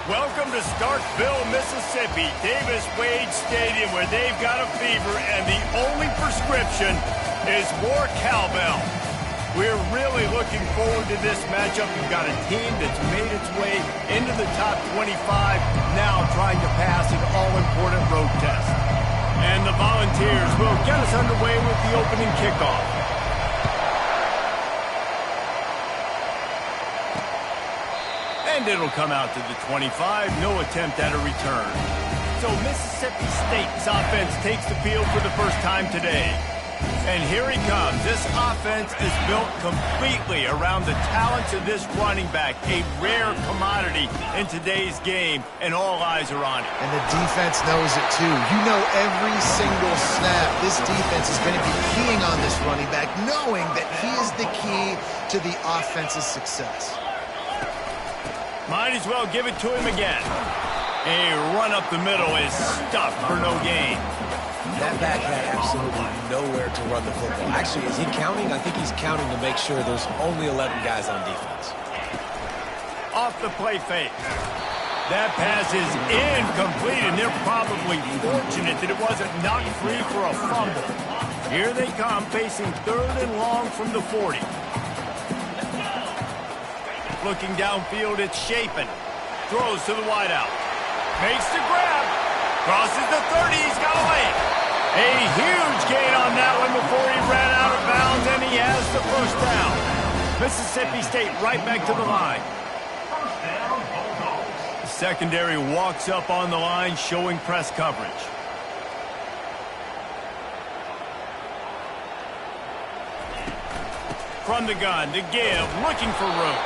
Welcome to Starkville, Mississippi, Davis-Wade Stadium, where they've got a fever, and the only prescription is more cowbell. We're really looking forward to this matchup. We've got a team that's made its way into the top 25, now trying to pass an all-important road test. And the Volunteers will get us underway with the opening kickoff. And it'll come out to the 25, no attempt at a return. So Mississippi State's offense takes the field for the first time today. And here he comes. This offense is built completely around the talents of this running back, a rare commodity in today's game, and all eyes are on it. And the defense knows it too. You know every single snap, this defense is going to be keying on this running back, knowing that he is the key to the offense's success. Might as well give it to him again. A run up the middle is stuffed for no gain. That back had absolutely nowhere to run the football. Actually, is he counting? I think he's counting to make sure there's only 11 guys on defense. Off the play fake. That pass is incomplete, and they're probably fortunate that it wasn't knocked free for a fumble. Here they come, facing 3rd and long from the 40. Looking downfield, it's Shapen. Throws to the wideout. Makes the grab. Crosses the 30. He's got a lane. A huge gain on that one before he ran out of bounds, and he has the first down. Mississippi State right back to the line. The secondary walks up on the line, showing press coverage. From the gun to give, looking for room.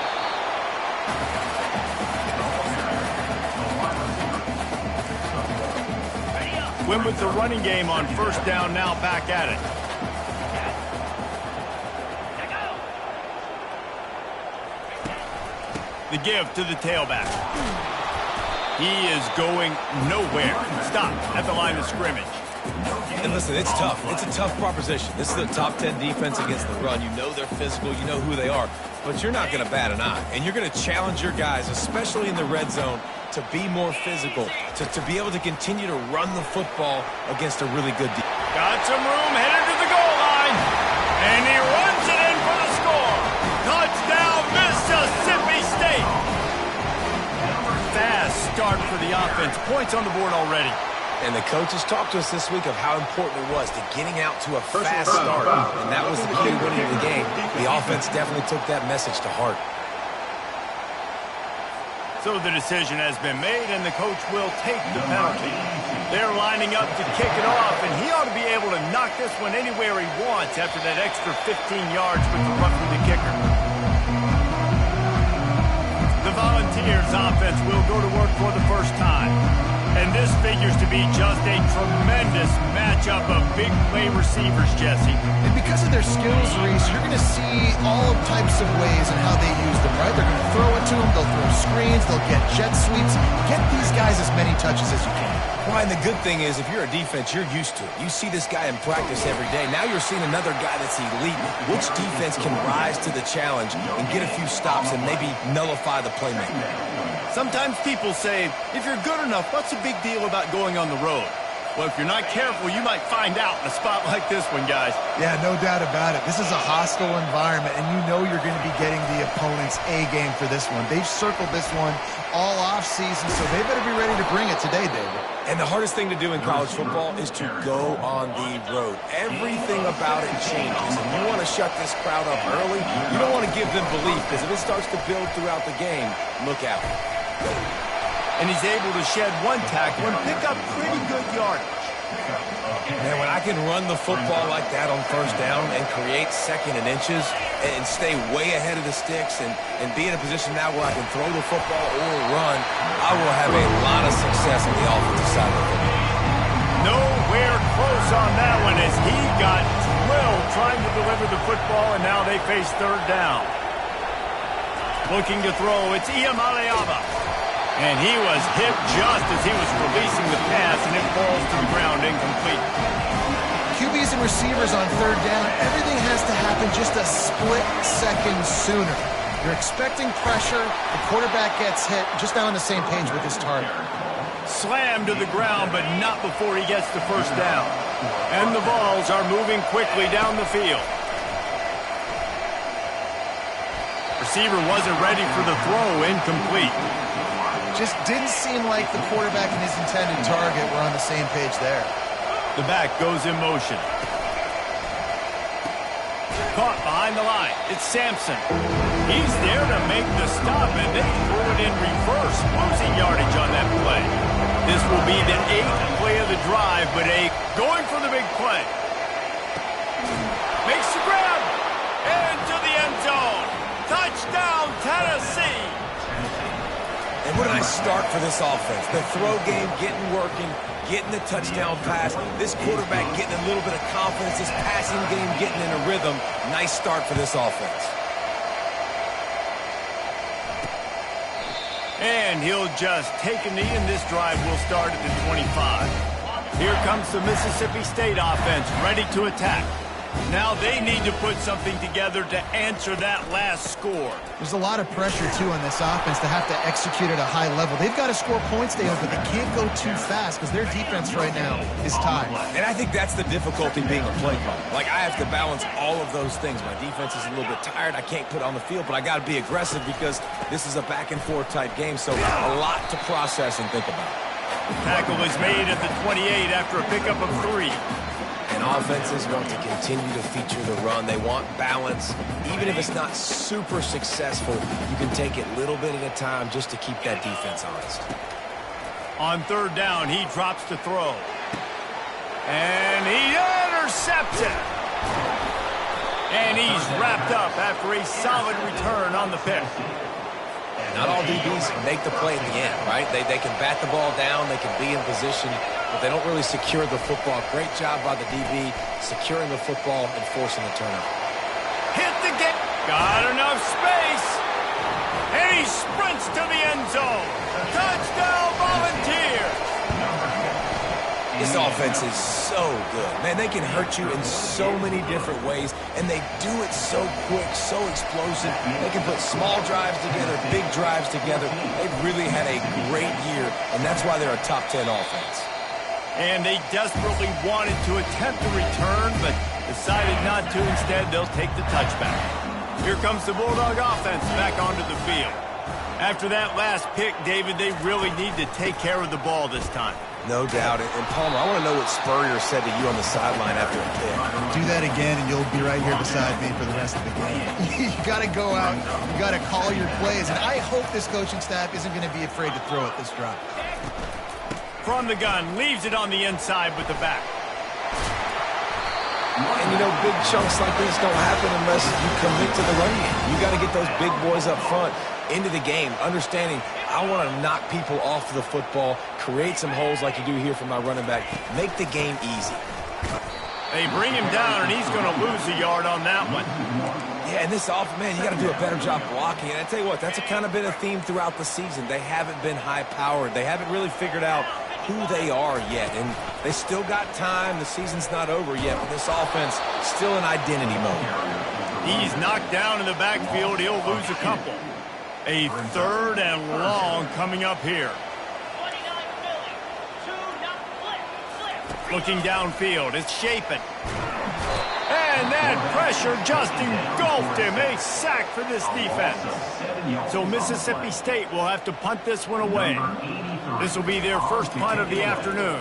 Win with the running game on first down, now back at it. The give to the tailback. He is going nowhere. Stop at the line of scrimmage. And listen, it's tough. It's a tough proposition. This is the top 10 defense against the run. You know they're physical. You know who they are. But you're not going to bat an eye. And you're going to challenge your guys, especially in the red zone, to be more physical, to be able to continue to run the football against a really good defense. Got some room, headed to the goal line. And he runs it in for the score. Touchdown, Mississippi State. Fast start for the offense. Points on the board already. And the coaches talked to us this week of how important it was to getting out to a fast start. And that was the key to winning the game. The offense definitely took that message to heart. So the decision has been made, and the coach will take the penalty. They're lining up to kick it off, and he ought to be able to knock this one anywhere he wants after that extra 15 yards with the roughing the kicker. The Volunteers offense will go to work for the first time. And this figures to be just a tremendous matchup of big play receivers, Jesse. And because of their skills, Reese, you're going to see all types of ways in how they use them, right? They're going to throw it to them, they'll throw screens, they'll get jet sweeps. Get these guys as many touches as you can. Well, and the good thing is, if you're a defense, you're used to it. You see this guy in practice every day. Now you're seeing another guy that's elite. Which defense can rise to the challenge and get a few stops and maybe nullify the playmaker? Sometimes people say, if you're good enough, what's the big deal about going on the road? Well, if you're not careful, you might find out in a spot like this one, guys. Yeah, no doubt about it. This is a hostile environment, and you know you're going to be getting the opponent's A-game for this one. They've circled this one all off-season, so they better be ready to bring it today, David. And the hardest thing to do in college football is to go on the road. Everything about it changes, and you want to shut this crowd up early. You don't want to give them belief, because if it starts to build throughout the game, look out. And he's able to shed one tackle and pick up pretty good yardage. Man, when I can run the football like that on first down and create second and inches and stay way ahead of the sticks and be in a position now where I can throw the football or run, I will have a lot of success on the offensive side of the football. Nowhere close on that one as he got drilled trying to deliver the football, and now they face third down. Looking to throw, it's Iamaleava. And he was hit just as he was releasing the pass, and it falls to the ground incomplete. QBs and receivers on third down, everything has to happen just a split second sooner. You're expecting pressure. The quarterback gets hit. Just now on the same page with his target. Slammed to the ground, but not before he gets the first down. And the Vols are moving quickly down the field. Receiver wasn't ready for the throw, incomplete. Just didn't seem like the quarterback and his intended target were on the same page there. The back goes in motion. Caught behind the line. It's Sampson. He's there to make the stop, and they threw it in reverse, losing yardage on that play. This will be the 8th play of the drive, but going for the big play. Makes the grab. Into the end zone. Touchdown, Tennessee. And what a nice start for this offense. The throw game getting working, getting the touchdown pass. This quarterback getting a little bit of confidence. This passing game getting in a rhythm. Nice start for this offense. And he'll just take a knee, and this drive will start at the 25. Here comes the Mississippi State offense, ready to attack. Now they need to put something together to answer that last score. There's a lot of pressure, too, on this offense to have to execute at a high level. They've got to score points, Dale, but they can't go too fast because their defense right now is tied. And I think that's the difficulty being a play caller. Like, I have to balance all of those things. My defense is a little bit tired. I can't put it on the field, but I got to be aggressive because this is a back-and-forth type game, so a lot to process and think about. Tackle is made at the 28 after a pickup of 3. And offenses want to continue to feature the run. They want balance. Even if it's not super successful, you can take it little bit at a time just to keep that defense honest. On 3rd down, he drops to throw. And he intercepts it. And he's wrapped up after a solid return on the pick. Not all DBs make the play in the end, right? They can bat the ball down, they can be in position, but they don't really secure the football. Great job by the DB securing the football and forcing the turnover. Hit the gate. Got enough space. And he sprints to the end zone. Touchdown, Volunteers. This offense is so good. Man, they can hurt you in so many different ways, and they do it so quick, so explosive. They can put small drives together, big drives together. They've really had a great year, and that's why they're a top 10 offense. And they desperately wanted to attempt a return, but decided not to. Instead, they'll take the touchback. Here comes the Bulldog offense back onto the field. After that last pick, David, they really need to take care of the ball this time. No doubt. And Palmer, I want to know what Spurrier said to you on the sideline after a pick. Do that again, and you'll be right here beside me for the rest of the game. You got to go out. You got to call your plays. And I hope this coaching staff isn't going to be afraid to throw it this drive. From the gun, leaves it on the inside with the back. And, you know, big chunks like this don't happen unless you commit to the run game. You got to get those big boys up front into the game, understanding I want to knock people off the football, create some holes like you do here for my running back, make the game easy. They bring him down, and he's going to lose a yard on that one. Yeah, and this offense, man, you got to do a better job blocking. And I tell you what, that's a kind of been a theme throughout the season. They haven't been high-powered. They haven't really figured out who they are yet. And they still got time. The season's not over yet, but this offense still in identity mode. He's knocked down in the backfield. He'll lose a couple. A 3rd and long coming up here. Looking downfield, it's Chapin. And that pressure just engulfed him. A sack for this defense. So Mississippi State will have to punt this one away. This will be their first punt of the afternoon.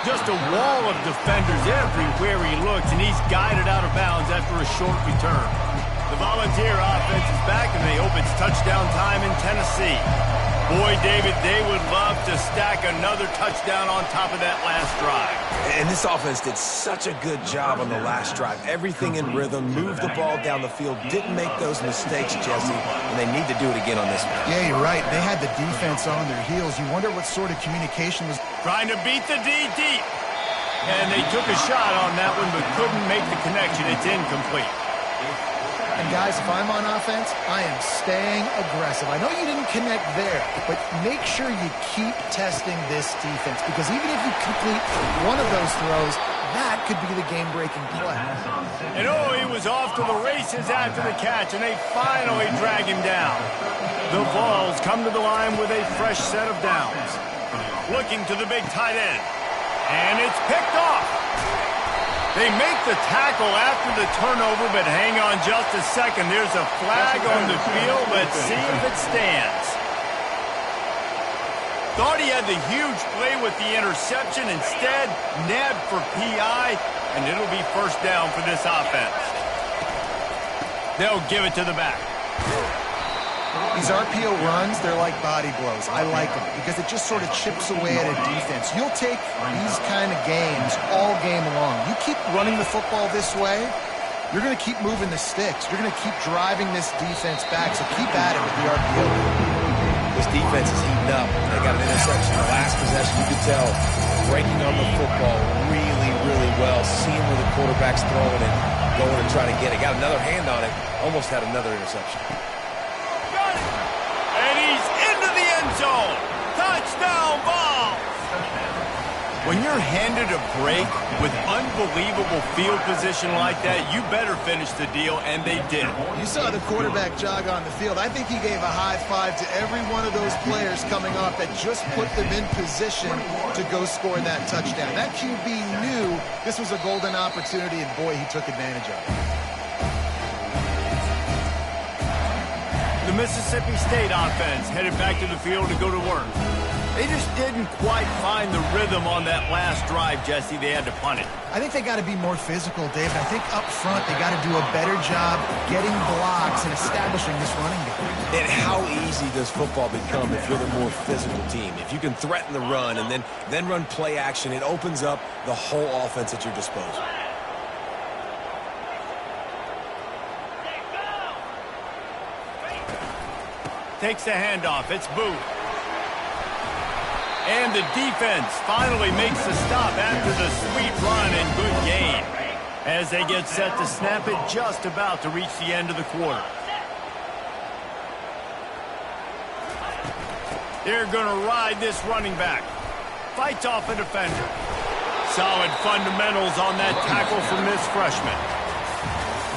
Just a wall of defenders everywhere he looks, and he's guided out of bounds after a short return. The Volunteer offense is back, and they hope it's touchdown time in Tennessee. Boy, David, they would love to stack another touchdown on top of that last drive. And this offense did such a good job on the last drive. Everything in rhythm, moved the ball down the field, didn't make those mistakes, Jesse, and they need to do it again on this one. Yeah, you're right. They had the defense on their heels. You wonder what sort of communication was... Trying to beat the D deep. And they took a shot on that one, but couldn't make the connection. It's incomplete. And guys, if I'm on offense, I am staying aggressive. I know you didn't connect there, but make sure you keep testing this defense, because even if you complete one of those throws, That could be the game-breaking play. And oh, he was off to the races after the catch, and they finally drag him down. The Vols come to the line with a fresh set of downs. Looking to the big tight end. And it's picked off. They make the tackle after the turnover, but hang on just a second. There's a flag on the field. Let's see if it stands. Thought he had the huge play with the interception. Instead, nabbed for PI, and it'll be first down for this offense. They'll give it to the back. These RPO runs, they're like body blows. I like them because it just sort of chips away at a defense. You'll take these kind of games all game long. You keep running the football this way, you're going to keep moving the sticks. You're going to keep driving this defense back, so keep at it with the RPO. This defense is heating up. They got an interception the last possession. You could tell breaking on the football really, really well, seeing where the quarterback's throwing it, going to try to get it. Got another hand on it, almost had another interception. And he's into the end zone. Touchdown ball. When you're handed a break with unbelievable field position like that, you better finish the deal, and they did. You saw the quarterback jog on the field. I think he gave a high five to every one of those players coming off that just put them in position to go score that touchdown. That QB knew this was a golden opportunity, and boy, he took advantage of it. The Mississippi State offense headed back to the field to go to work. They just didn't quite find the rhythm on that last drive, Jesse. They had to punt it. I think they got to be more physical, David. I think up front they got to do a better job getting blocks and establishing this running game. And how easy does football become if you're the more physical team? If you can threaten the run and then run play action, it opens up the whole offense at your disposal. Takes the handoff. It's Booth. And the defense finally makes the stop after the sweet run and good gain. As they get set to snap it, just about to reach the end of the quarter. They're going to ride this running back. Fights off a defender. Solid fundamentals on that tackle from this freshman.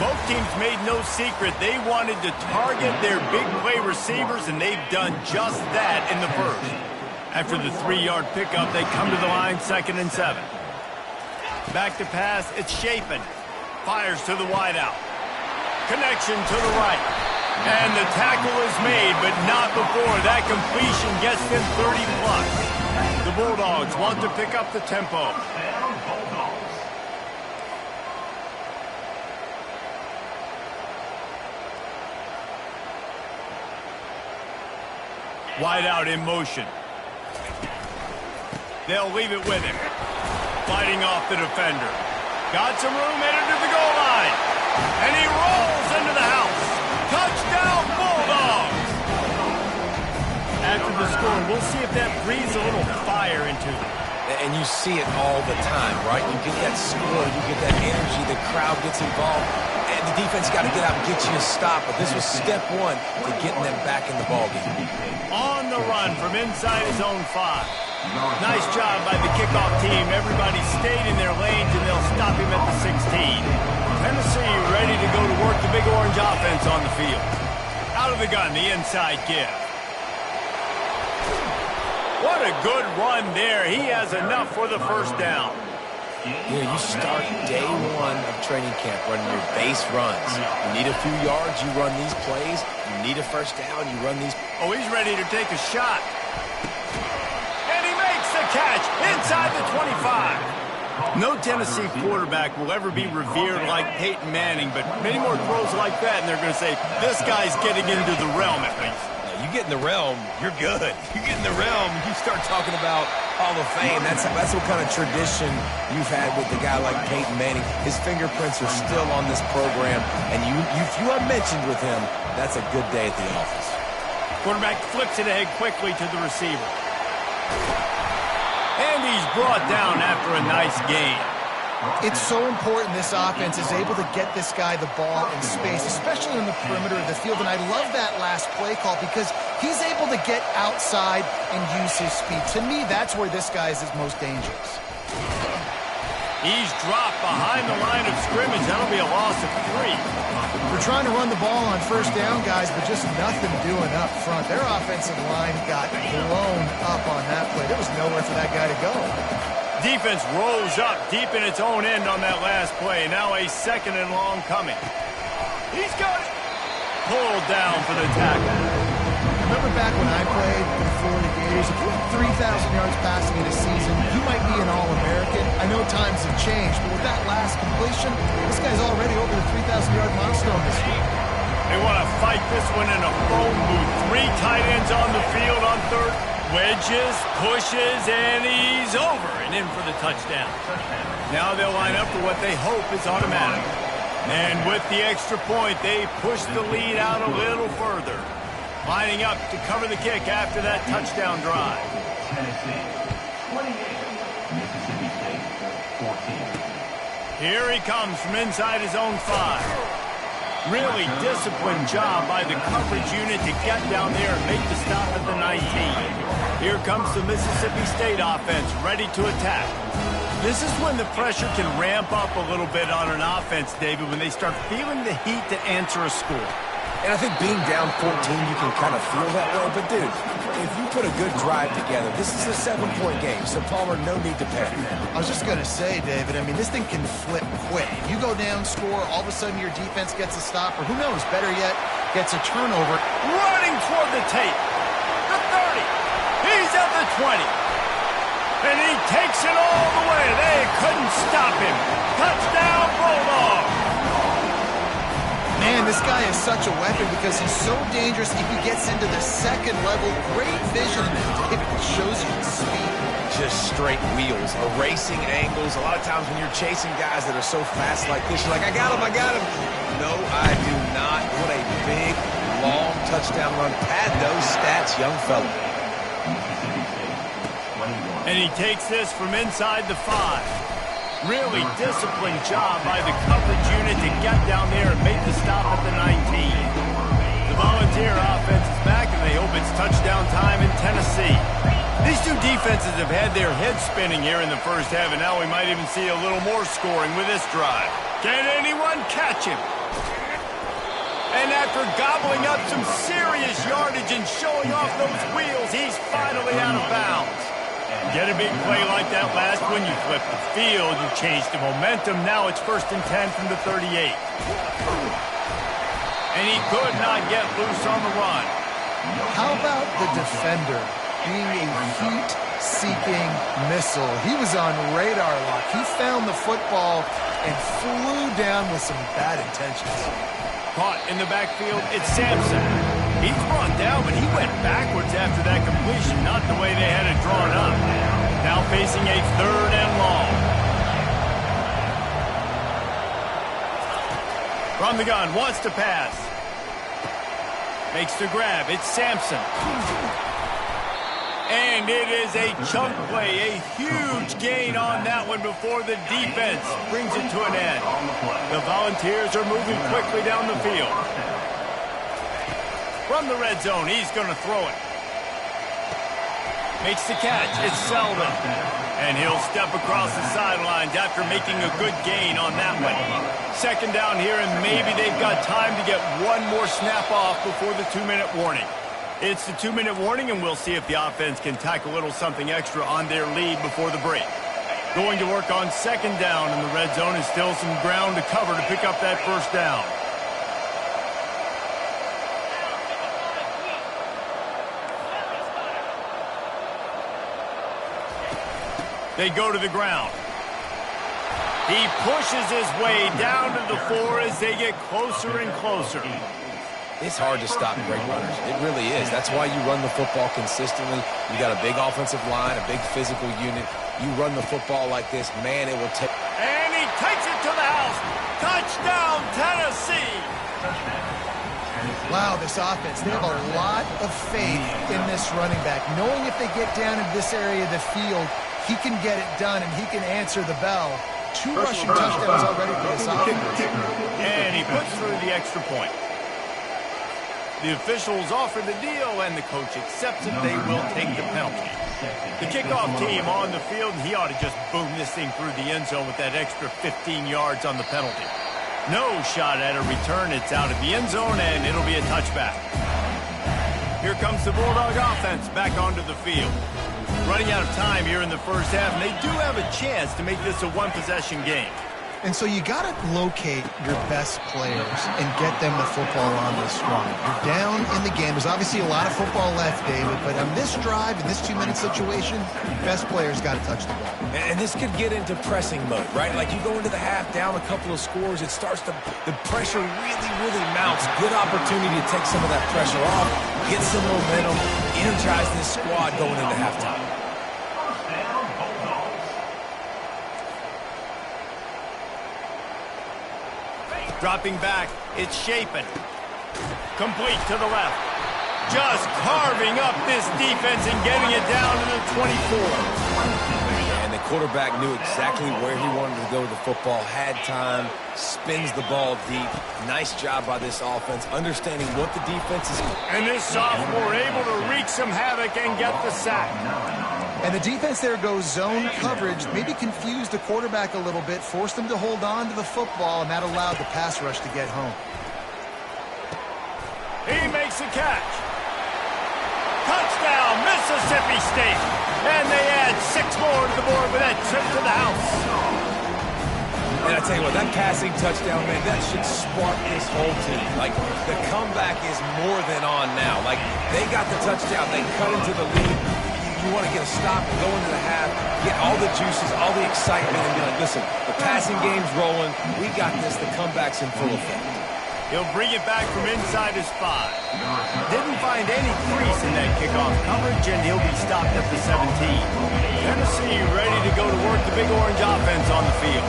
Both teams made no secret they wanted to target their big play receivers, and they've done just that in the first. After the 3-yard pickup, they come to the line, 2nd and 7. Back to pass, it's Chapin. Fires to the wideout. Connection to the right. And the tackle is made, but not before that completion gets them 30-plus. The Bulldogs want to pick up the tempo. Wideout in motion. They'll leave it with him. Fighting off the defender. Got some room, headed to the goal line. And he rolls into the house. Touchdown, Bulldogs! After the score, we'll see if that breathes a little fire into them. And you see it all the time, right? You get that score, you get that energy, the crowd gets involved, and the defense got to get out and get you a stop. But this was step one to getting them back in the ballgame. On the run from inside his own 5. Nice job by the kickoff team. Everybody stayed in their lanes, and they'll stop him at the 16. Tennessee ready to go to work the Big Orange offense on the field. Out of the gun, the inside give. What a good run there. He has enough for the first down. You know, you start day one of training camp running your base runs. You need a few yards, you run these plays. You need a first down, you run these. Oh, he's ready to take a shot. And he makes the catch inside the 25. No Tennessee quarterback will ever be revered like Peyton Manning, but many more throws like that, and they're going to say, this guy's getting into the realm at least. You get in the realm, you're good. You get in the realm, you start talking about Hall of Fame. That's what kind of tradition you've had with a guy like Peyton Manning. His fingerprints are still on this program, and if you are mentioned with him, that's a good day at the office. Quarterback flips it ahead quickly to the receiver. And he's brought down after a nice gain. It's so important this offense is able to get this guy the ball in space, especially in the perimeter of the field. And I love that last play call because he's able to get outside and use his speed. To me, that's where this guy is most dangerous. He's dropped behind the line of scrimmage. That'll be a loss of 3. They're trying to run the ball on first down, guys, but just nothing doing up front. Their offensive line got blown up on that play. There was nowhere for that guy to go. Defense rolls up deep in its own end on that last play. Now a 2nd and long coming. He's got it. Pulled down for the tackle. Remember back when I played with the Florida Gators, if you had 3,000 yards passing in a season, you might be an All-American. I know times have changed, but with that last completion, this guy's already over the 3,000-yard milestone this week. They want to fight this one in a phone booth. 3 tight ends on the field on third. Wedges, pushes, and he's over and in for the touchdown. Now they'll line up for what they hope is automatic. And with the extra point, they push the lead out a little further. Lining up to cover the kick after that touchdown drive. Tennessee, 28, Mississippi State, 14. Here he comes from inside his own 5. Really disciplined job by the coverage unit to get down there and make the stop at the 19. Here comes the Mississippi State offense ready to attack. This is when the pressure can ramp up a little bit on an offense, David, when they start feeling the heat to answer a score. And I think being down 14, you can kind of feel that way. But, dude, if you put a good drive together, this is a 7-point game. So, Palmer, no need to panic. I was just going to say, David, I mean, this thing can flip quick. You go down, score, all of a sudden your defense gets a stop, or who knows, better yet, gets a turnover. Running toward the tape. The 30. He's at the 20. And he takes it all the way. They couldn't stop him. Touchdown, Bulldogs. Man, this guy is such a weapon because he's so dangerous. If he gets into the 2nd level, great vision, it shows you his speed. Just straight wheels, erasing angles. A lot of times when you're chasing guys that are so fast like this, you're like, I got him. No, I do not. What a big, long touchdown run. Pad those stats, young fella. And he takes this from inside the 5. Really disciplined job by the coverage unit to get down there and make the stop at the 19. The Volunteer offense is back, and they hope it's touchdown time in Tennessee. These two defenses have had their heads spinning here in the first half, and now we might even see a little more scoring with this drive. Can anyone catch him? And after gobbling up some serious yardage and showing off those wheels, he's finally out of bounds. Get a big play like that last one, you flip the field, you change the momentum. Now it's 1st and 10 from the 38. And he could not get loose on the run. How about the defender being a heat-seeking missile? He was on radar lock. He found the football and flew down with some bad intentions. Caught in the backfield, it's Sampson. He's brought down, but he went backwards after that completion, not the way they had it drawn up. Now facing a 3rd and long. From the gun, wants to pass. Makes the grab, it's Sampson. And it is a chunk play, a huge gain on that one before the defense brings it to an end. The Volunteers are moving quickly down the field. From the red zone, he's going to throw it. Makes the catch. It's Selden. And he'll step across the sidelines after making a good gain on that one. 2nd down here, and maybe they've got time to get one more snap off before the 2-minute warning. It's the 2-minute warning, and we'll see if the offense can tack a little something extra on their lead before the break. Going to work on 2nd down in the red zone, and still some ground to cover to pick up that 1st down. They go to the ground. He pushes his way down to the 4 as they get closer and closer. It's hard to stop great runners. It really is. That's why you run the football consistently. You got a big offensive line, a big physical unit. You run the football like this, man, it will take. And he takes it to the house. Touchdown, Tennessee. Wow, this offense, they have a lot of faith in this running back. Knowing if they get down in this area of the field, he can get it done and he can answer the bell. 2 rushing touchdowns already for this offense. And he puts through the extra point. The officials offer the deal, and the coach accepts it. They will take the penalty. The kickoff team on the field, and he ought to just boom this thing through the end zone with that extra 15 yards on the penalty. No shot at a return. It's out of the end zone, and it'll be a touchback. Here comes the Bulldog offense back onto the field. Running out of time here in the first half, and they do have a chance to make this a one-possession game. And so you got to locate your best players and get them the football on this run. You're down in the game. There's obviously a lot of football left, David, but on this drive, in this 2-minute situation, best players got to touch the ball. And this could get into pressing mode, right? Like you go into the half down a couple of scores, it starts to, the pressure really mounts. Good opportunity to take some of that pressure off, get some momentum, energize this squad going into halftime. Dropping back, it's Shapen. Complete to the left. Just carving up this defense and getting it down to the 24. And the quarterback knew exactly where he wanted to go with the football, had time, spins the ball deep. Nice job by this offense, understanding what the defense is. And this sophomore able to wreak some havoc and get the sack. And the defense there goes zone coverage, maybe confused the quarterback a little bit, forced him to hold on to the football, and that allowed the pass rush to get home. He makes a catch. Touchdown, Mississippi State. And they add 6 more to the board with that trip to the house. And I tell you what, that passing touchdown, man, that should spark this whole team. Like, the comeback is more than on now. Like, they got the touchdown. They cut into the lead. You want to get a stop, go into the half, get all the juices, all the excitement, and be like, listen, the passing game's rolling. We got this. The comeback's in full effect. He'll bring it back from inside his 5. Didn't find any crease in that kickoff coverage, and he'll be stopped at the 17. Tennessee ready to go to work the Big Orange offense on the field.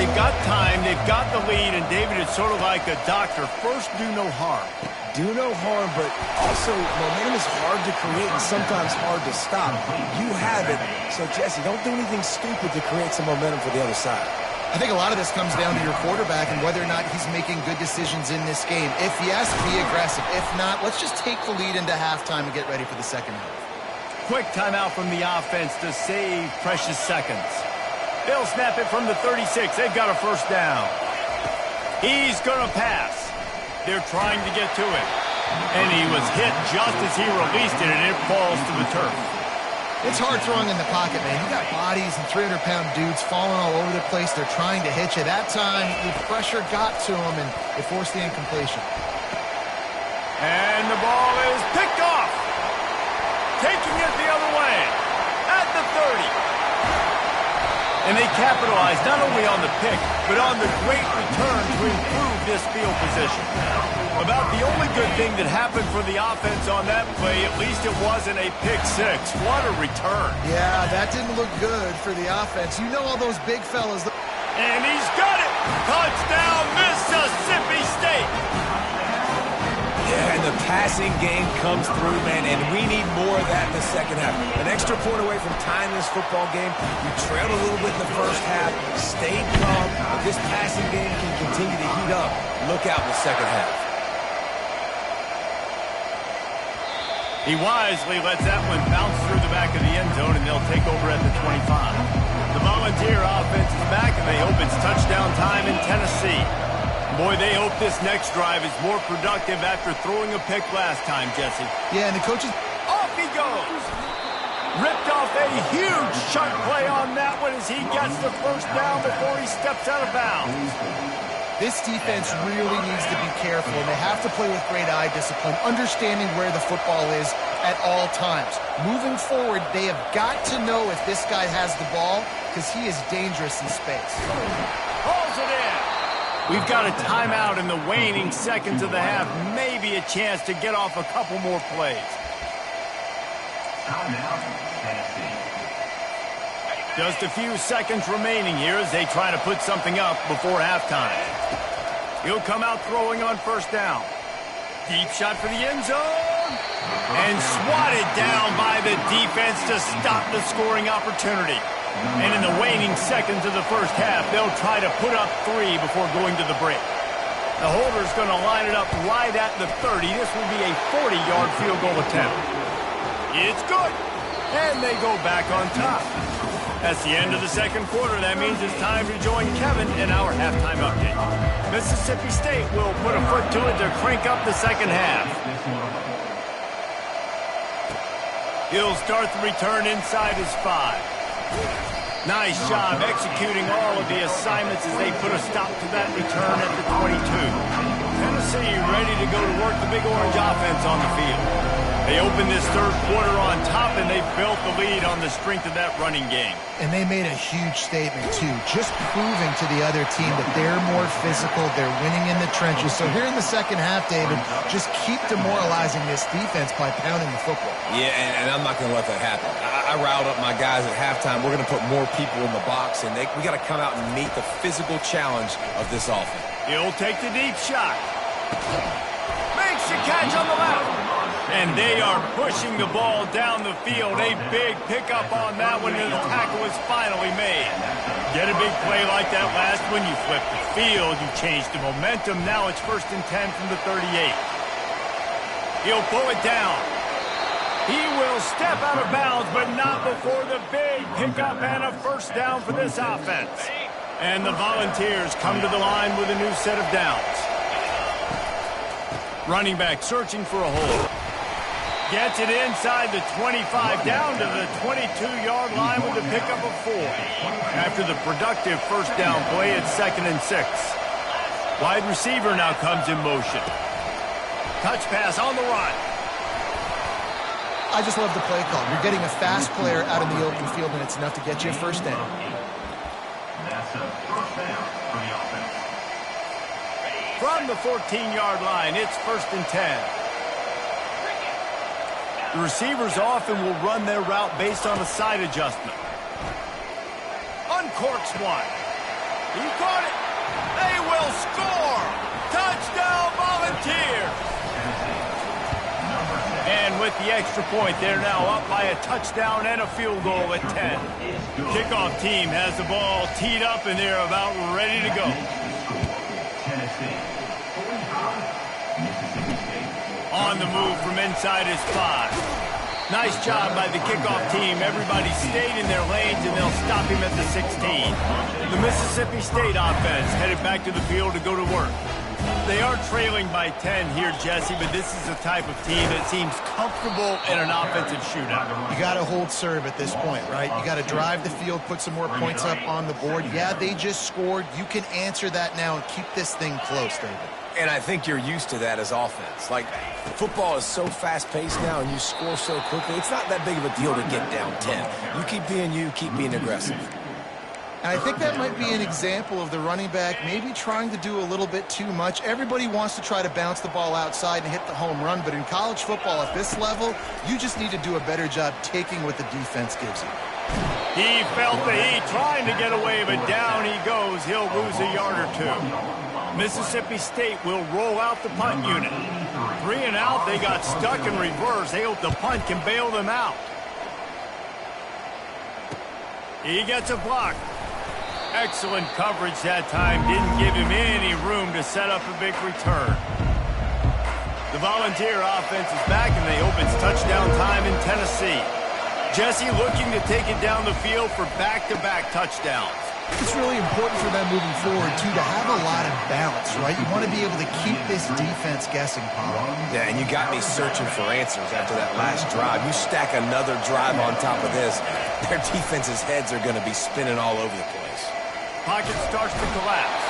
They've got time, they've got the lead, and David, it's sort of like a doctor. First, do no harm. Do no harm, but also momentum is hard to create and sometimes hard to stop. You have it, so Jesse, don't do anything stupid to create some momentum for the other side. I think a lot of this comes down to your quarterback and whether or not he's making good decisions in this game. If yes, be aggressive. If not, let's just take the lead into halftime and get ready for the second half. Quick timeout from the offense to save precious seconds. They'll snap it from the 36. They've got a first down. He's going to pass. They're trying to get to it. And he was hit just as he released it, and it falls to the turf. It's hard throwing in the pocket, man. You got bodies and 300-pound dudes falling all over the place. They're trying to hit you. That time, the pressure got to him, and it forced the incompletion. And the ball is picked off. Taking it the other way. At the 30. And they capitalized not only on the pick, but on the great return to improve this field position. About the only good thing that happened for the offense on that play, at least it wasn't a pick 6. What a return. Yeah, that didn't look good for the offense. You know all those big fellas. And he's got it. Touchdown, Mississippi State. Yeah, and the passing game comes through, man, and we need more of that in the second half. An extra point away from tying this football game. You trailed a little bit in the first half, stayed calm, but this passing game can continue to heat up. Look out in the second half. He wisely lets that one bounce through the back of the end zone, and they'll take over at the 25. The Volunteer offense is back, and they hope it's touchdown time in Tennessee. Boy, they hope this next drive is more productive after throwing a pick last time, Jesse. Yeah, and the coaches... Off he goes! Ripped off a huge sharp play on that one as he gets the first down before he steps out of bounds. This defense really needs to be careful, and they have to play with great eye discipline, understanding where the football is at all times. Moving forward, they have got to know if this guy has the ball, because he is dangerous in space. Pulls it in. We've got a timeout in the waning seconds of the half. Maybe a chance to get off a couple more plays. Just a few seconds remaining here as they try to put something up before halftime. He'll come out throwing on first down. Deep shot for the end zone. And swatted down by the defense to stop the scoring opportunity. And in the waning seconds of the first half, they'll try to put up 3 before going to the break. The holder's going to line it up right at the 30. This will be a 40-yard field goal attempt. It's good. And they go back on top. That's the end of the second quarter. That means it's time to join Kevin in our halftime update. Mississippi State will put a foot to it to crank up the second half. He'll start the return inside his 5. Nice job executing all of the assignments as they put a stop to that return at the 22. Tennessee ready to go to work the Big Orange offense on the field. They opened this third quarter on top, and they built the lead on the strength of that running game. And they made a huge statement, too, just proving to the other team that they're more physical, they're winning in the trenches. So here in the second half, David, just keep demoralizing this defense by pounding the football. Yeah, and I'm not going to let that happen. I riled up my guys at halftime. We're going to put more people in the box, and we got to come out and meet the physical challenge of this offense. He'll take the deep shot. Makes the catch on the left. And they are pushing the ball down the field. A big pickup on that one, and the tackle is finally made. Get a big play like that last one, you flip the field, you change the momentum. Now it's 1st and 10 from the 38. He'll pull it down. He will step out of bounds, but not before the big pickup and a first down for this offense. And the Volunteers come to the line with a new set of downs. Running back searching for a hole. Gets it inside the 25, down to the 22-yard line with a pickup of 4. After the productive first down play, it's 2nd and 6. Wide receiver now comes in motion. Touch pass on the run. I just love the play call. You're getting a fast player out in the open field, and it's enough to get you a first down. That's a first down for the offense. From the 14-yard line, it's 1st and 10. The receivers often will run their route based on a side adjustment. Uncorks one. He caught it. They will score. Touchdown, Volunteers. And with the extra point, they're now up by a touchdown and a field goal at 10. Kickoff team has the ball teed up, and they're about ready to go. On the move from inside his 5. Nice job by the kickoff team. Everybody stayed in their lanes, and they'll stop him at the 16. The Mississippi State offense headed back to the field to go to work. They are trailing by 10 here, Jesse, but this is the type of team that seems comfortable in an offensive shootout. You got to hold serve at this point, right? You got to drive the field, put some more points up on the board. Yeah, they just scored. You can answer that now and keep this thing close, David. And I think you're used to that as offense. Like, football is so fast-paced now, and you score so quickly, it's not that big of a deal to get down 10. You keep being aggressive. And I think that might be an example of the running back maybe trying to do a little bit too much. Everybody wants to try to bounce the ball outside and hit the home run, but in college football at this level, you just need to do a better job taking what the defense gives you. He felt the heat trying to get away, but down he goes. He'll lose a yard or 2. Mississippi State will roll out the punt unit. 3 and out, they got stuck in reverse. They hope the punt can bail them out. He gets a block. Excellent coverage that time. Didn't give him any room to set up a big return. The Volunteer offense is back, and they hope it's touchdown time in Tennessee. Jesse looking to take it down the field for back-to-back touchdowns. It's really important for them moving forward, too, to have a lot of balance, right? You want to be able to keep this defense guessing, Paul. Yeah, and you got me searching for answers after that last drive. You stack another drive on top of this, their defense's heads are going to be spinning all over the place. Pocket starts to collapse.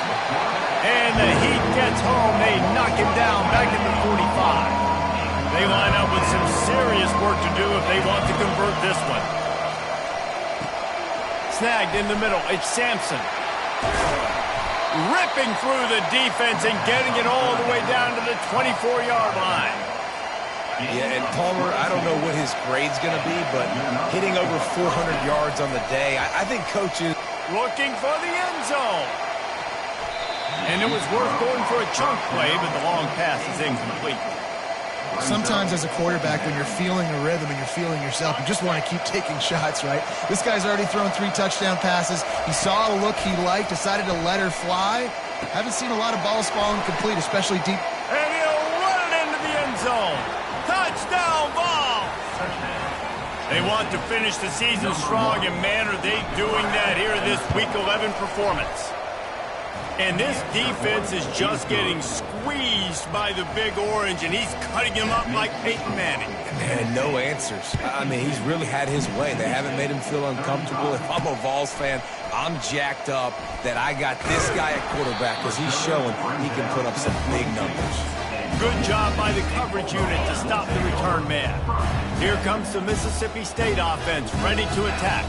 And the heat gets home. They knock him down back at the 45. They line up with some serious work to do if they want to convert this one. Snagged in the middle. It's Sampson. Ripping through the defense and getting it all the way down to the 24-yard line. Yeah, and Palmer, I don't know what his grade's going to be, but hitting over 400 yards on the day, I think coaches... Looking for the end zone. And it was worth going for a chunk play, but the long pass is incomplete. Sometimes as a quarterback, when you're feeling a rhythm and you're feeling yourself, you just want to keep taking shots, right? This guy's already thrown 3 touchdown passes. He saw a look he liked, decided to let her fly. Haven't seen a lot of balls falling complete, especially deep. And he'll run it into the end zone. Touchdown ball. They want to finish the season strong, and man, are they doing that here in this Week 11 performance. And this defense is just getting squeezed by the Big Orange, and he's cutting him up like Peyton Manning. And no answers. I mean, he's really had his way. They haven't made him feel uncomfortable. If I'm a Vols fan, I'm jacked up that I got this guy at quarterback because he's showing he can put up some big numbers. Good job by the coverage unit to stop the return man. Here comes the Mississippi State offense, ready to attack.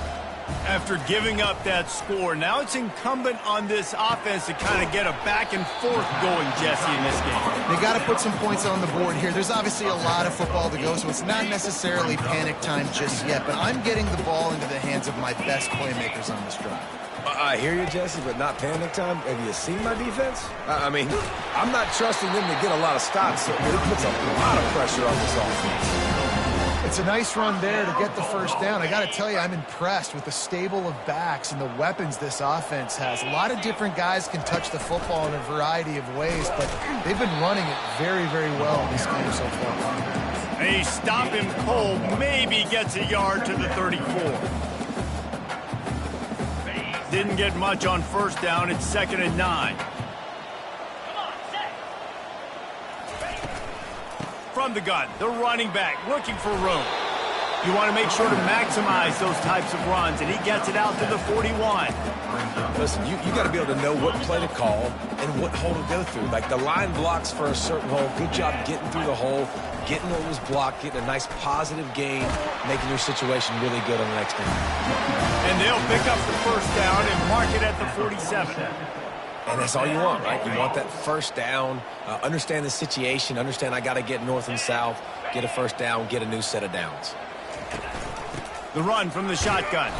After giving up that score, now it's incumbent on this offense to kind of get a back and forth going, Jesse, in this game. They got to put some points on the board here. There's obviously a lot of football to go, so it's not necessarily panic time just yet, but I'm getting the ball into the hands of my best playmakers on this drive. I hear you, Jesse, but not panic time. Have you seen my defense? I mean, I'm not trusting them to get a lot of stops, so it puts a lot of pressure on this offense. It's a nice run there to get the first down. I got to tell you, I'm impressed with the stable of backs and the weapons this offense has. A lot of different guys can touch the football in a variety of ways, but they've been running it very, very well in this game so far. They stop him cold, maybe gets a yard to the 34. Didn't get much on first down. It's 2nd and 9. From the gun, the running back looking for room. You want to make sure to maximize those types of runs, and he gets it out to the 41. Listen, you got to be able to know what play to call and what hole to go through. Like the line blocks for a certain hole. Good job getting through the hole, getting what was blocked, getting a nice positive gain, making your situation really good on the next game. And they'll pick up the first down and mark it at the 47. And that's all you want, right? You want that first down, understand the situation, understand I got to get north and south, get a first down, get a new set of downs. The run from the shotgun.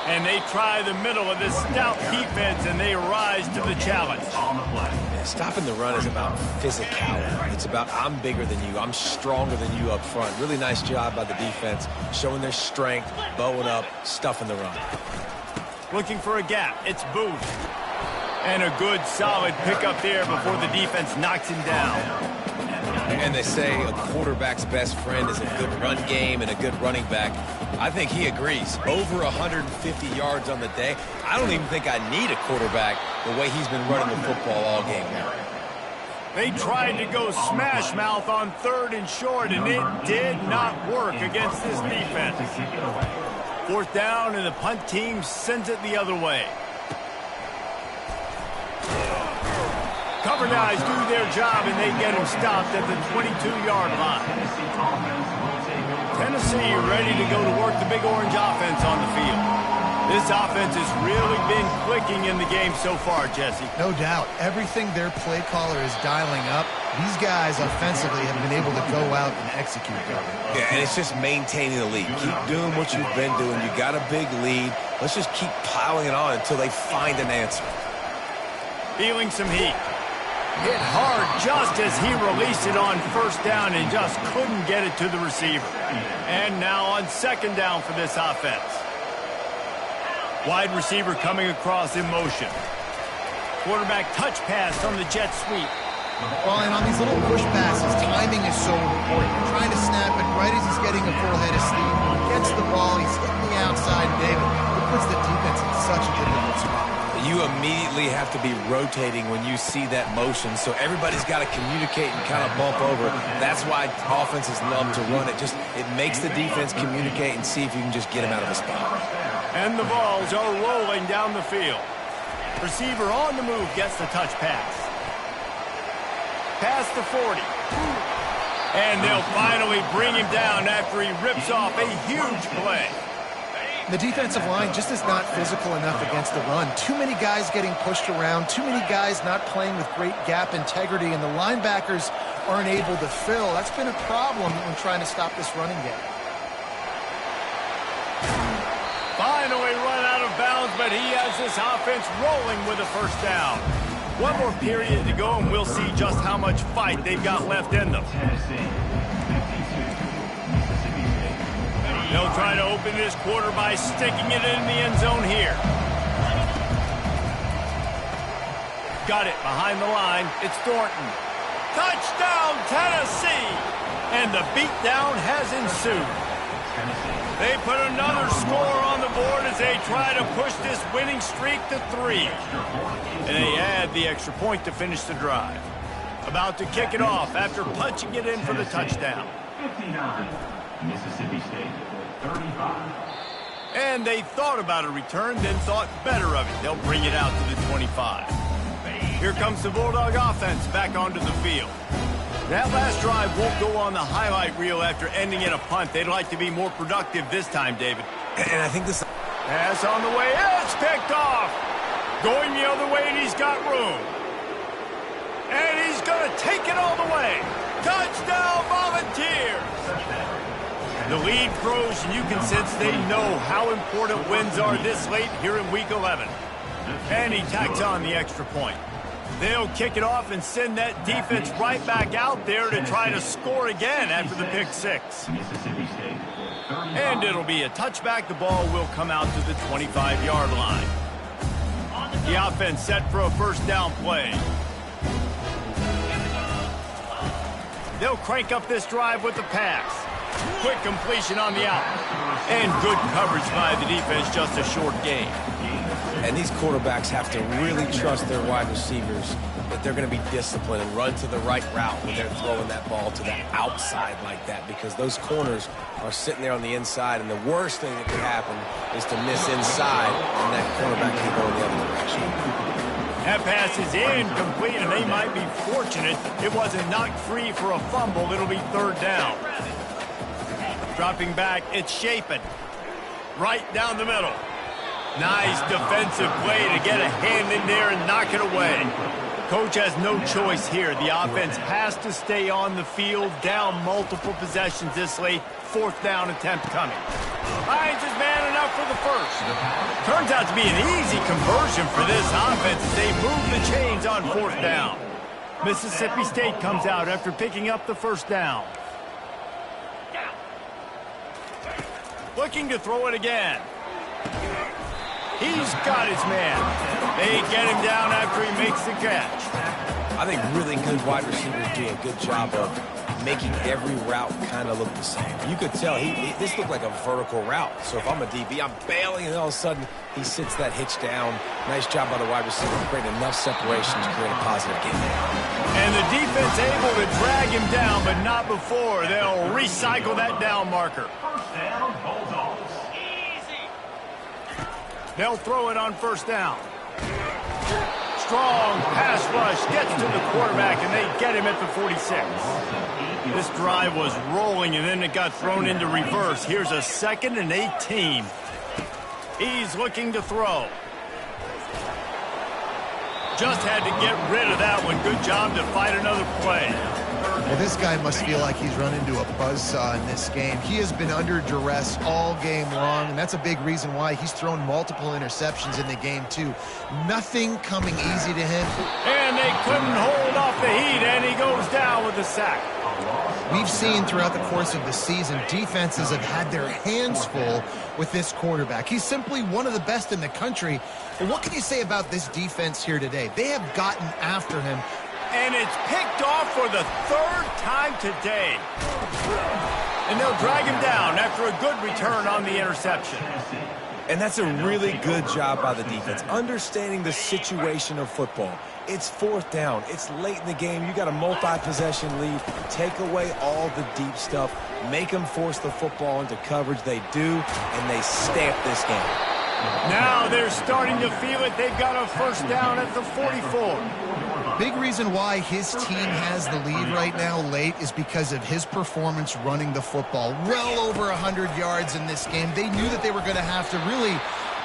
And they try the middle of this stout defense, and they rise to the challenge. Yeah, stopping the run is about physicality. It's about I'm bigger than you, I'm stronger than you up front. Really nice job by the defense, showing their strength, bowing up, stuffing the run. Looking for a gap. It's Booth. And a good, solid pickup there before the defense knocks him down. And they say a quarterback's best friend is a good run game and a good running back. I think he agrees. Over 150 yards on the day. I don't even think I need a quarterback the way he's been running the football all game now. They tried to go smash mouth on 3rd and short, and it did not work against this defense. 4th down, and the punt team sends it the other way. Cover guys do their job, and they get him stopped at the 22-yard line. Tennessee ready to go to work the Big Orange offense on the field. This offense has really been clicking in the game so far, Jesse. No doubt. Everything their play caller is dialing up, these guys offensively have been able to go out and execute that. Yeah, and it's just maintaining the lead. Keep doing what you've been doing. You got a big lead. Let's just keep piling it on until they find an answer. Feeling some heat. Hit hard just as he released it on first down and just couldn't get it to the receiver. And now on 2nd down for this offense. Wide receiver coming across in motion. Quarterback touch pass on the jet sweep. Well, and on these little push passes, timing is so important. You're trying to snap it right as he's getting a full head of steam. When he gets the ball, he's hitting the outside, David. It puts the defense in such a difficult spot. You immediately have to be rotating when you see that motion, so everybody's got to communicate and kind of bump over. That's why offenses love to run it. It makes the defense communicate and see if you can just get him out of a spot. And the balls are rolling down the field. Receiver on the move gets the touch pass. Past the 40. And they'll finally bring him down after he rips off a huge play. The defensive line just is not physical enough against the run. Too many guys getting pushed around, too many guys not playing with great gap integrity, and the linebackers aren't able to fill. That's been a problem when trying to stop this running game. Finally run out of bounds, but he has this offense rolling with a first down. One more period to go, and we'll see just how much fight they've got left in them. They'll try to open this quarter by sticking it in the end zone here. Got it behind the line. It's Thornton. Touchdown, Tennessee! And the beatdown has ensued. They put another score on the board as they try to push this winning streak to 3. And they add the extra point to finish the drive. About to kick it off after punching it in for the touchdown. 59, Mississippi State, 35. And they thought about a return, then thought better of it. They'll bring it out to the 25. Here comes the Bulldog offense back onto the field. That last drive won't go on the highlight reel after ending in a punt. They'd like to be more productive this time, David. And I think this... Pass on the way. It's picked off. Going the other way, and he's got room. And he's going to take it all the way. Touchdown, Volunteers. The lead grows, and you can sense they know how important wins are this late here in Week 11. And he tacks on the extra point. They'll kick it off and send that defense right back out there to try to score again after the pick 6. And it'll be a touchback. The ball will come out to the 25-yard line. The offense set for a first down play. They'll crank up this drive with the pass. Quick completion on the out. And good coverage by the defense, just a short gain. And these quarterbacks have to really trust their wide receivers that they're going to be disciplined and run to the right route when they're throwing that ball to the outside like that, because those corners are sitting there on the inside, and the worst thing that could happen is to miss inside, and that cornerback can go in the other direction. That pass is incomplete, and they might be fortunate it wasn't knocked free for a fumble. It'll be third down. Dropping back, it's Shapen. Right down the middle. Nice defensive play to get a hand in there and knock it away. Coach has no choice here. The offense has to stay on the field, down multiple possessions this late. Fourth down attempt coming. Finds his man enough for the first. Turns out to be an easy conversion for this offense as they move the chains on fourth down. Mississippi State comes out after picking up the first down. Looking to throw it again. He's got his man. They get him down after he makes the catch. I think really good wide receivers do a good job of making every route kind of look the same. You could tell this looked like a vertical route. So if I'm a DB, I'm bailing, and all of a sudden he sits that hitch down. Nice job by the wide receiver, creating enough separation to create a positive game. And the defense able to drag him down, but not before. They'll recycle that down marker. First down, Bulldogs. They'll throw it on first down. Strong pass rush gets to the quarterback, and they get him at the 46. This drive was rolling, and then it got thrown into reverse. Here's a 2nd and 18. He's looking to throw. Just had to get rid of that one. Good job to fight another play. Well, this guy must feel like he's run into a buzzsaw in this game. He has been under duress all game long, and that's a big reason why he's thrown multiple interceptions in the game, too. Nothing coming easy to him. And they couldn't hold off the heat, and he goes down with a sack. We've seen throughout the course of the season, defenses have had their hands full with this quarterback. He's simply one of the best in the country. But what can you say about this defense here today? They have gotten after him. And it's picked off for the 3rd time today. And they'll drag him down after a good return on the interception. And that's a really good job by the defense, understanding the situation of football. It's fourth down. It's late in the game. You got a multi-possession lead. Take away all the deep stuff. Make them force the football into coverage. They do, and they stamp this game. Now they're starting to feel it. They've got a first down at the 44. Big reason why his team has the lead right now late is because of his performance running the football. Well over 100 yards in this game. They knew that they were going to have to really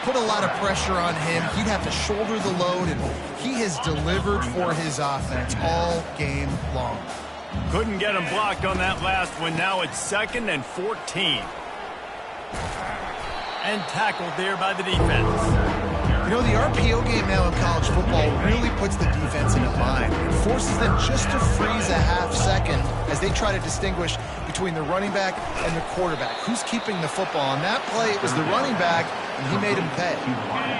put a lot of pressure on him. He'd have to shoulder the load, and he has delivered for his offense all game long. Couldn't get him blocked on that last one. Now it's 2nd and 14. And tackled there by the defense. You know, the RPO game now in college football really puts the defense in a bind. It forces them just to freeze a half second as they try to distinguish between the running back and the quarterback. Who's keeping the football? On that play, it was the running back, and he made him pay.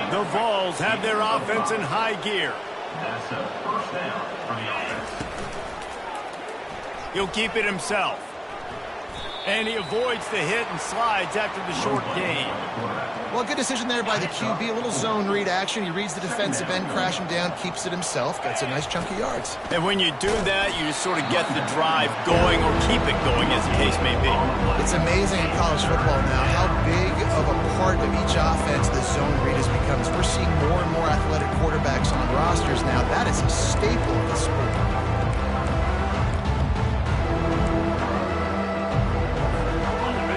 The Vols have their offense in high gear. That's a first down for the offense. He'll keep it himself. And he avoids the hit and slides after the short gain. Well, good decision there by the QB. A little zone read action. He reads the defensive end, crashing down, keeps it himself, gets a nice chunk of yards. And when you do that, you just sort of get the drive going or keep it going, as the case may be. It's amazing in college football now how big of a part of each offense the zone read has become. We're seeing more and more athletic quarterbacks on rosters now. That is a staple of the sport.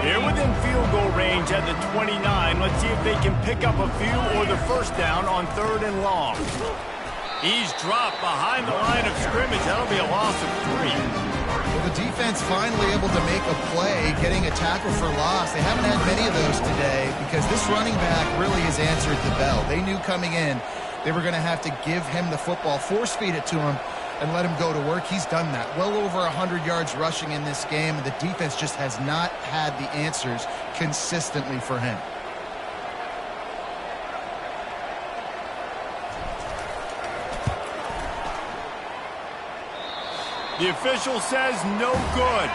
They're within field goal range at the 29. Let's see if they can pick up a few or the first down on 3rd and long. He's dropped behind the line of scrimmage. That'll be a loss of 3. Well, the defense finally able to make a play, getting a tackle for loss. They haven't had many of those today because this running back really has answered the bell. They knew coming in they were going to have to give him the football, force feed it to him, and let him go to work. He's done that. Well over 100 yards rushing in this game. The defense just has not had the answers consistently for him. The official says no good.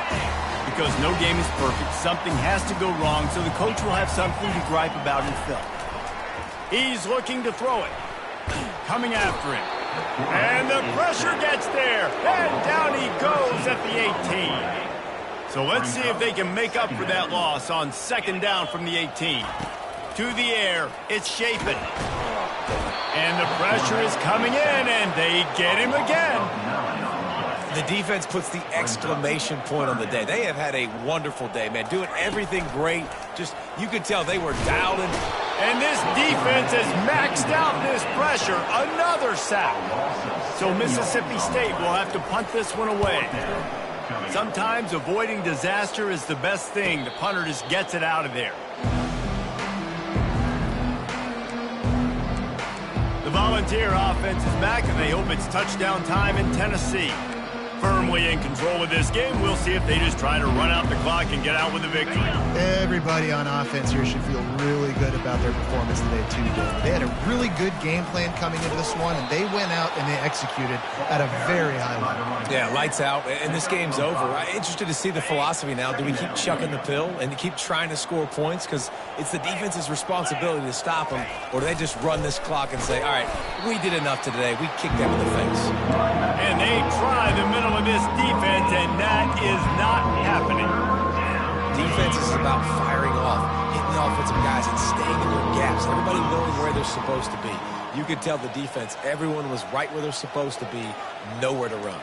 Because no game is perfect. Something has to go wrong, so the coach will have something to gripe about in film. He's looking to throw it. Coming after him. And the pressure gets there. And down he goes at the 18. So let's see if they can make up for that loss on 2nd down from the 18. To the air. It's Chapin. And the pressure is coming in, and they get him again. The defense puts the exclamation point on the day. They have had a wonderful day, man. Doing everything great. Just, you could tell they were dialed in. And this defense has maxed out this pressure. Another sack. So Mississippi State will have to punt this one away. Sometimes avoiding disaster is the best thing. The punter just gets it out of there. The Volunteer offense is back, and they hope it's touchdown time in Tennessee. Firmly in control of this game. We'll see if they just try to run out the clock and get out with a victory. Everybody on offense here should feel really good about their performance today, too, David. They had a really good game plan coming into this one, and they went out and they executed at a very high level. Yeah, lights out, and this game's over. I'm interested to see the philosophy now. Do we keep chucking the pill and keep trying to score points? Because it's the defense's responsibility to stop them, or do they just run this clock and say, all right, we did enough today. We kicked them in the face. And they try the middle of this defense, and that is not happening. Defense is about firing off, hitting the offensive guys, and staying in their gaps. Everybody knowing where they're supposed to be. You could tell the defense, everyone was right where they're supposed to be, nowhere to run.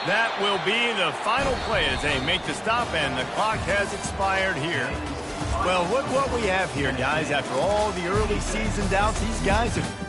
That will be the final play as they make the stop, and the clock has expired here. Well, look what we have here, guys. After all the early season doubts, these guys have